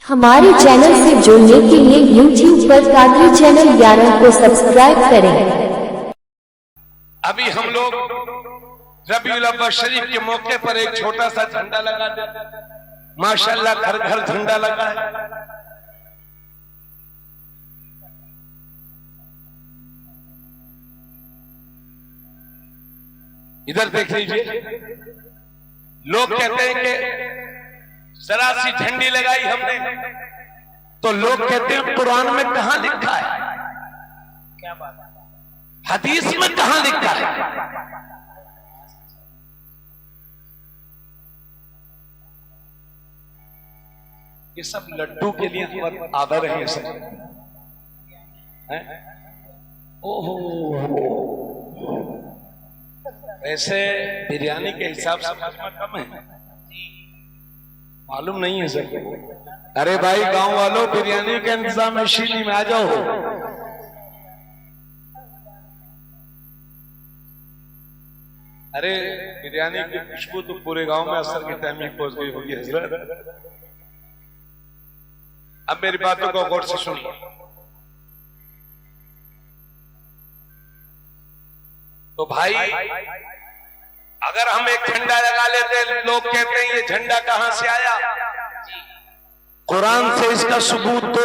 हमारे चैनल से जुड़ने के लिए YouTube पर कादरी चैनल 11 को सब्सक्राइब करें। अभी हम लोग रबीउल अव्वल शरीफ के मौके पर एक छोटा सा झंडा लगा दे। माशाल्लाह घर घर झंडा लगा है। इधर देख लीजिए, लोग कहते हैं कि जरा सी झंडी लगाई हमने, तो लोग कहते हैं कुरान में कहां लिखा है, क्या बात है, हदीस में कहां लिखा है। ये सब लड्डू के लिए हमारे आदर है सब। ओहो, ऐसे बिरयानी के हिसाब से कम है, मालूम नहीं है सर। अरे भाई गांव वालों, बिरयानी का इंतजाम है, शीली में आ जाओ। अरे बिरयानी की खुशबू तो पूरे गांव में असर के टाइम में पहुंच गई होगी हजरत। अब मेरी बातों को गौर से सुनिए। तो भाई अगर हम एक झंडा लगा लेते, लोग कहते हैं ये झंडा कहां से आया, कुरान से इसका सबूत दो।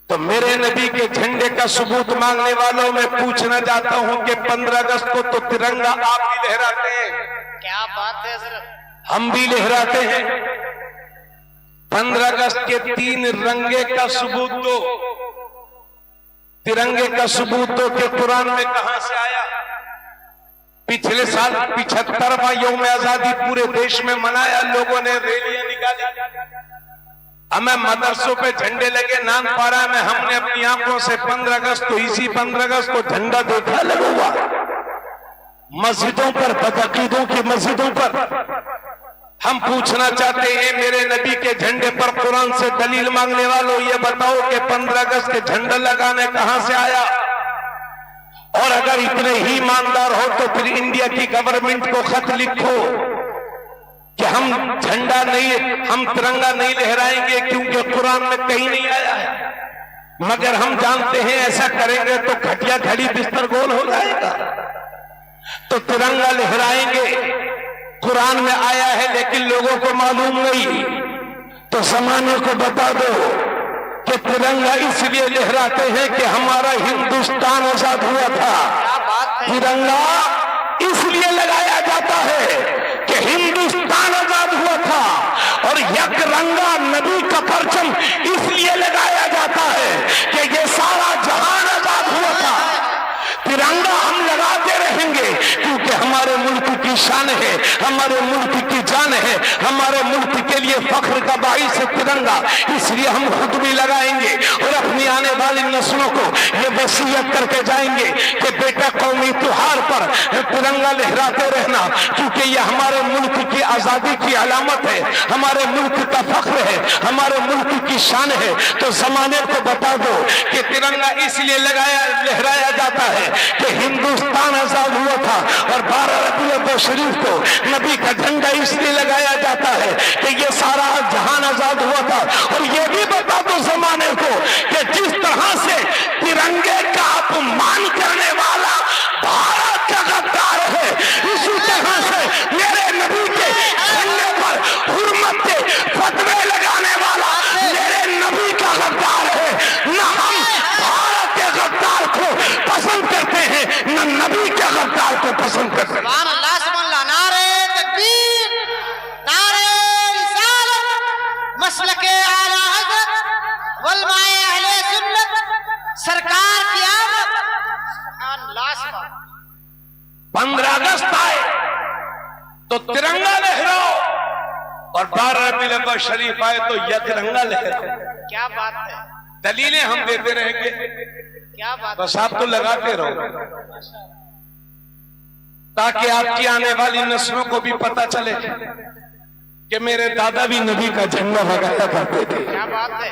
तो मेरे नबी के झंडे का सबूत मांगने वालों में पूछना चाहता हूं कि 15 अगस्त को तो तिरंगा आप भी लहराते हैं, क्या बात है सर, हम भी लहराते हैं। 15 अगस्त के 3 रंगे का सबूत दो, तिरंगे का सबूत दो कि कुरान में कहां से आया। पिछले साल 75वां यौम आजादी पूरे देश में मनाया, लोगों ने रैलियां निकाली, हमें मदरसों पे झंडे लगे। नानपारा में हमने अपनी आंखों से 15 अगस्त को, इसी 15 अगस्त को झंडा देखा लगा हुआ मस्जिदों पर, बदअकीदों की मस्जिदों पर। हम पूछना चाहते हैं, मेरे नबी के झंडे पर कुरान से दलील मांगने वालों, ये बताओ कि 15 अगस्त के झंडा लगाने कहां से आया। और अगर इतने ही ईमानदार हो तो फिर इंडिया की गवर्नमेंट को खत लिखो कि हम झंडा नहीं, हम तिरंगा नहीं लहराएंगे क्योंकि कुरान में कहीं नहीं आया है। मगर हम जानते हैं ऐसा करेंगे तो खटिया खड़ी बिस्तर गोल हो जाएगा। तो तिरंगा लहराएंगे, कुरान में आया है लेकिन लोगों को मालूम नहीं। तो जमाने को बता दो कि तिरंगा इसलिए लहराते हैं कि हमारा हिंदुस्तान आजाद हुआ था। तिरंगा इसलिए लगाया जाता है कि हिंदुस्तान आजाद हुआ था। और यकरंगा नबी का परचम इसलिए लगाया जाता है कि ये सारा जहान आजाद हुआ था। तिरंगा हम लगाते रहेंगे क्योंकि हमारे मुल्क की शान है, हमारे मुल्क की जान है, हमारे मुल्क के लिए फख्र का बाइस है तिरंगा। इसलिए हम खुद भी लगाएंगे और अपनी आने वाली नस्लों को ये वसीयत करके जाएंगे कि बेटा कौमी त्योहार पर तिरंगा लहराते रहना, क्योंकि ये हमारे मुल्क की आजादी की अलामत है, हमारे मुल्क का फख्र है, हमारे मुल्क की शान है। तो जमाने को बता दो कि तिरंगा इसलिए लहराया जाता है कि हिंदुस्तान आजाद हुआ था। और 12 रबीउल अव्वल शरीफ को नबी का झंडा इसलिए लगाया जाता है कि ये सारा जहान आजाद हुआ था। और ये भी बता दो जमाने को कि जिस तरह से तिरंगे का अपमान करने वाला भारत का गद्दार है, इसी तरह से मेरे नबी के झंडे पर हुर्मत के फतवे लगाने वाला मेरे नबी का गद्दार है। न हम भारत के गद्दार को पसंद करते हैं, न नबी के गद्दार को पसंद करते हैं। नारे तकबीर, नारे रिसालत, मसलके आला हज़रत वल माए अहले सुन्नत, सरकार की आमद। 15 अगस्त आए तो तिरंगा लहराओ, और 12 रबीउल अव्वल शरीफ आए तो यह तिरंगा लहराओ। क्या बात है, दलीलें हम देते रहेंगे, क्या बात, बस आप तो लगाते रहो ताकि आपकी आने वाली नस्लों को भी पता चले कि मेरे दादा भी नबी का झंडा लगाया करते थे। क्या बात है।